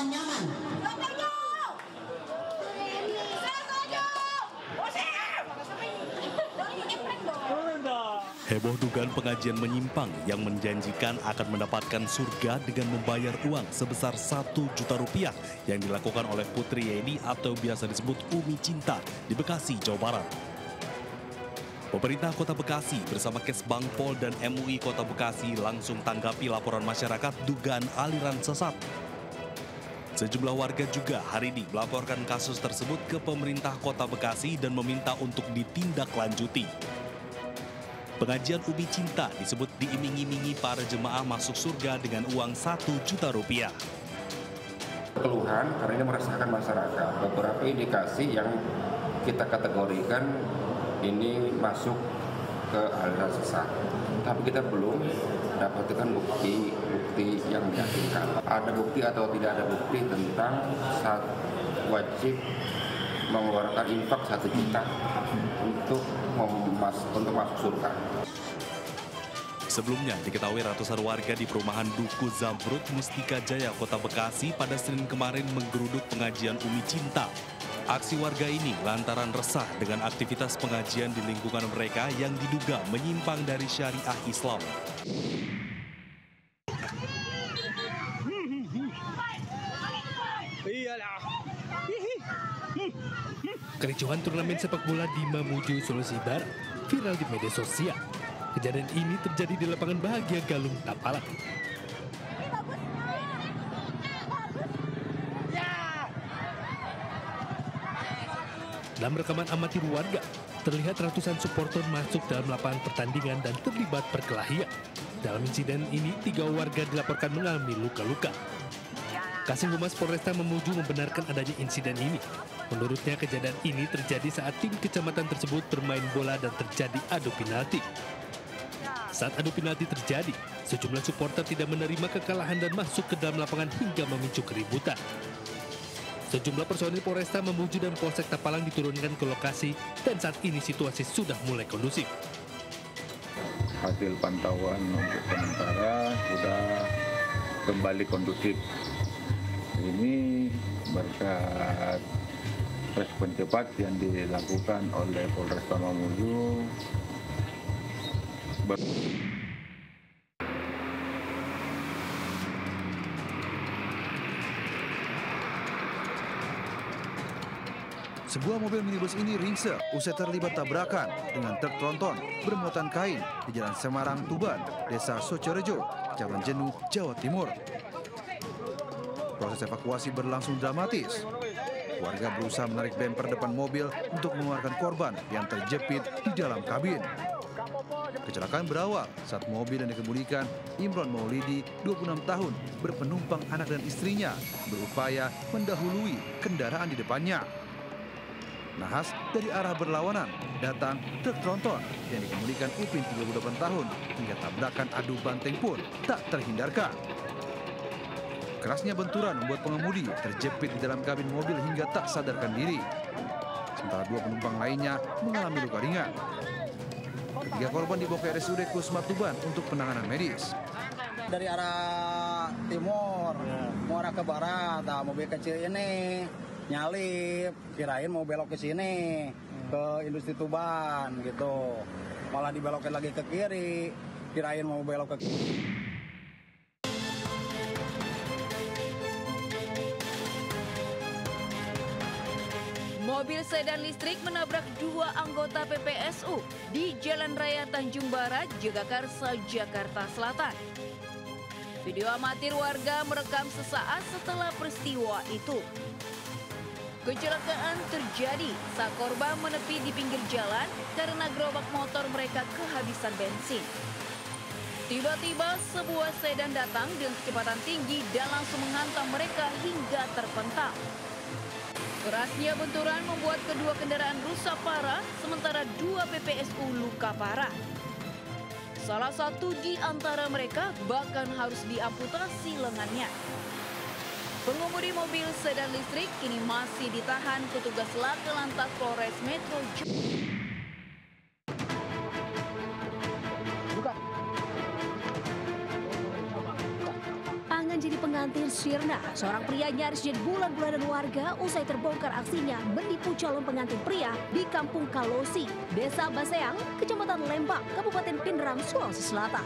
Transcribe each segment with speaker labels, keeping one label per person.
Speaker 1: yang nyaman.
Speaker 2: Heboh dugaan pengajian menyimpang yang menjanjikan akan mendapatkan surga dengan membayar uang sebesar 1 juta rupiah yang dilakukan oleh Putri Yeni atau biasa disebut Umi Cinta di Bekasi, Jawa Barat. Pemerintah Kota Bekasi bersama Kesbang Pol dan MUI Kota Bekasi langsung tanggapi laporan masyarakat dugaan aliran sesat. Sejumlah warga juga hari ini melaporkan kasus tersebut ke pemerintah Kota Bekasi dan meminta untuk ditindaklanjuti. Pengajian Umi Cinta disebut diiming-imingi para jemaah masuk surga dengan uang 1 juta rupiah.
Speaker 3: Keluhan karena ini merasakan masyarakat, beberapa indikasi yang kita kategorikan ini masuk ke aliran sesat. Tapi kita belum dapatkan bukti yang meyakinkan. Ada bukti atau tidak ada bukti tentang wajib mengeluarkan infak 1 juta untuk masuk surga.
Speaker 2: Sebelumnya diketahui ratusan warga di perumahan Duku Zamrud, Mustika Jaya, Kota Bekasi pada Senin kemarin menggeruduk pengajian Umi Cinta. Aksi warga ini lantaran resah dengan aktivitas pengajian di lingkungan mereka yang diduga menyimpang dari syariah Islam.
Speaker 4: Kericuhan turnamen sepak bola di Mamuju, Sulawesi Barat viral di media sosial. Kejadian ini terjadi di lapangan Bahagia Galung, Tapalang. Dalam rekaman amatir warga, terlihat ratusan supporter masuk dalam lapangan pertandingan dan terlibat perkelahian. Dalam insiden ini, 3 warga dilaporkan mengalami luka-luka. Kasih Humas Polresta Mamuju membenarkan adanya insiden ini. Menurutnya kejadian ini terjadi saat tim kecamatan tersebut bermain bola dan terjadi adu penalti. Saat adu penalti terjadi, sejumlah supporter tidak menerima kekalahan dan masuk ke dalam lapangan hingga memicu keributan. Sejumlah personil Polresta Mamuju dan Polsek Tapalang diturunkan ke lokasi dan saat ini situasi sudah mulai kondusif.
Speaker 5: Hasil pantauan untuk sementara sudah kembali kondusif. Ini berkat respon cepat yang dilakukan oleh Polresta Mamuju.
Speaker 6: Sebuah mobil minibus ini ringsek usai terlibat tabrakan dengan truk tronton bermuatan kain di Jalan Semarang, Tuban, Desa Socorejo, Kecamatan Jenuh, Jawa Timur. Proses evakuasi berlangsung dramatis. Warga berusaha menarik bemper depan mobil untuk mengeluarkan korban yang terjepit di dalam kabin. Kecelakaan berawal saat mobil yang dikemudikan Imron Maulidi, 26 tahun, berpenumpang anak dan istrinya, berupaya mendahului kendaraan di depannya. Nahas dari arah berlawanan datang truk tronton yang dikemudikan Upin, 38 tahun, hingga tabrakan adu banteng pun tak terhindarkan. Kerasnya benturan membuat pengemudi terjepit di dalam kabin mobil hingga tak sadarkan diri. Sementara 2 penumpang lainnya mengalami luka ringan. Ketiga korban dibawa ke RSUD Kusma Tuban untuk penanganan medis.
Speaker 7: Dari arah timur, mau arah ke barat, mobil kecil ini nyalip, kirain mau belok ke sini, ke industri Tuban gitu. Malah dibelokin lagi ke kiri, kirain mau belok ke kiri.
Speaker 8: Mobil sedan listrik menabrak 2 anggota PPSU di Jalan Raya Tanjung Barat, Jagakarsa, Jakarta Selatan. Video amatir warga merekam sesaat setelah peristiwa itu. Kecelakaan terjadi saat korban menepi di pinggir jalan karena gerobak motor mereka kehabisan bensin. Tiba-tiba sebuah sedan datang dengan kecepatan tinggi dan langsung menghantam mereka hingga terpental. Kerasnya benturan membuat kedua kendaraan rusak parah, sementara 2 PPSU luka parah. Salah satu di antara mereka bahkan harus diamputasi lengannya. Pengemudi mobil sedan listrik kini masih ditahan petugas Laka Lantas Polres Metro Jakarta.
Speaker 1: terjadi di pengantin Sirna. Seorang pria nyaris jadi bulan-bulanan warga usai terbongkar aksinya menipu calon pengantin pria di Kampung Kalosi, Desa Baseang, Kecamatan Lembang, Kabupaten Pindrang, Sulawesi Selatan.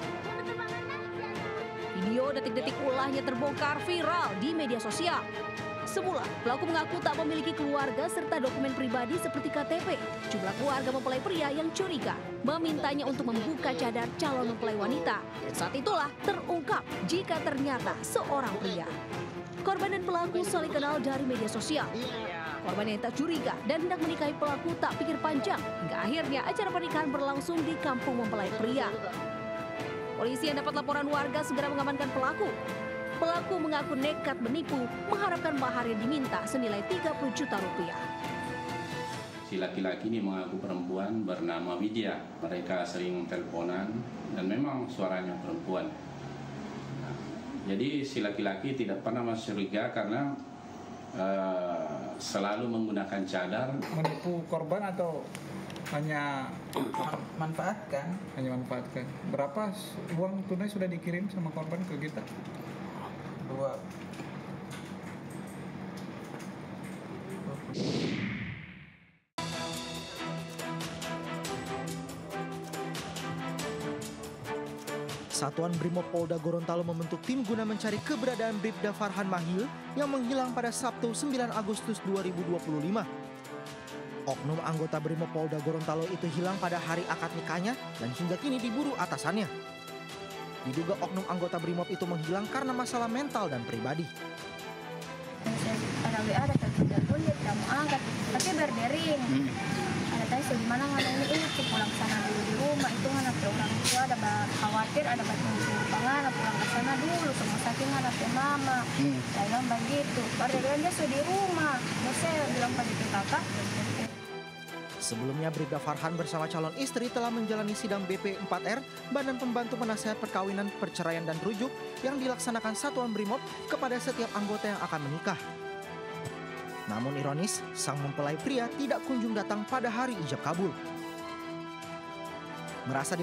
Speaker 1: Video detik-detik ulahnya terbongkar viral di media sosial. Semula, pelaku mengaku tak memiliki keluarga serta dokumen pribadi seperti KTP. Jumlah keluarga mempelai pria yang curiga memintanya untuk membuka cadar calon mempelai wanita. Dan saat itulah terungkap jika ternyata seorang pria. Korban dan pelaku saling kenal dari media sosial. Korban yang tak curiga dan hendak menikahi pelaku tak pikir panjang. Hingga akhirnya acara pernikahan berlangsung di kampung mempelai pria. Polisi yang dapat laporan warga segera mengamankan pelaku. Pelaku mengaku nekat menipu, mengharapkan mahar yang diminta senilai 30 juta rupiah.
Speaker 9: Si laki-laki ini mengaku perempuan bernama Widya. Mereka sering teleponan dan memang suaranya perempuan. Jadi si laki-laki tidak pernah curiga karena selalu menggunakan cadar.
Speaker 10: Menipu korban atau hanya manfaatkan? Hanya manfaatkan. Berapa uang tunai sudah dikirim sama korban ke kita? 2.
Speaker 11: Satuan Brimob Polda Gorontalo membentuk tim guna mencari keberadaan Bribda Farhan Mahil yang menghilang pada Sabtu 9 Agustus 2025. Oknum anggota Brimob Polda Gorontalo itu hilang pada hari akad nikahnya dan hingga kini diburu atasannya. Diduga oknum anggota Brimob itu menghilang karena masalah mental dan pribadi.
Speaker 12: Ada WA, ada telepon, dia tidak mau angkat, tapi berdering. Ada tanya di mana nggak ini pulang sana dulu di rumah, itu anak orang tua ada khawatir, ada batu pangan, pulang ke sana dulu, semua sakit anak mama. Saya bilang begitu, berdering dia sudah di rumah. Terus saya bilang pada kakak.
Speaker 11: Sebelumnya Bribda Farhan bersama calon istri telah menjalani sidang BP4R, Badan Pembantu Penasehat Perkawinan, Perceraian dan Rujuk yang dilaksanakan Satuan Brimob kepada setiap anggota yang akan menikah. Namun ironis, sang mempelai pria tidak kunjung datang pada hari ijab kabul. Merasa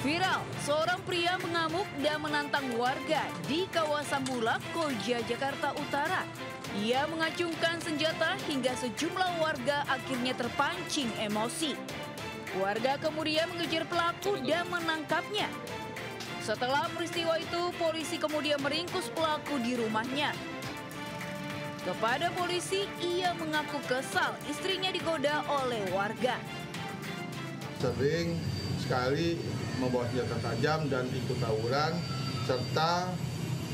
Speaker 8: Viral, seorang pria mengamuk dan menantang warga di kawasan Bulak, Koja, Jakarta Utara. Ia mengacungkan senjata hingga sejumlah warga akhirnya terpancing emosi. Warga kemudian mengejar pelaku dan menangkapnya. Setelah peristiwa itu, polisi kemudian meringkus pelaku di rumahnya. Kepada polisi, ia mengaku kesal istrinya digoda oleh warga.
Speaker 13: Sering sekali membawa senjata tajam dan ikut tawuran, serta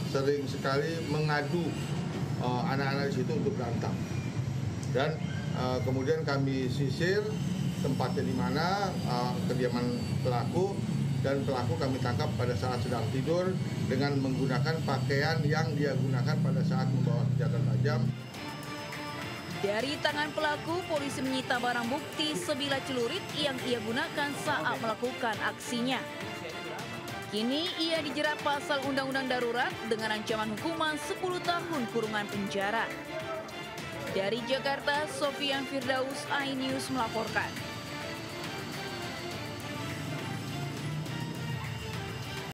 Speaker 13: sering sekali mengadu anak-anak di situ untuk berantem. Dan kemudian kami sisir tempatnya di mana kediaman pelaku, dan pelaku kami tangkap pada saat sedang tidur dengan menggunakan pakaian yang dia gunakan pada saat membawa senjata tajam.
Speaker 8: Dari tangan pelaku, polisi menyita barang bukti sebilah celurit yang ia gunakan saat melakukan aksinya. Kini ia dijerat pasal Undang-Undang Darurat dengan ancaman hukuman 10 tahun kurungan penjara. Dari Jakarta, Sofian Firdaus, iNews melaporkan.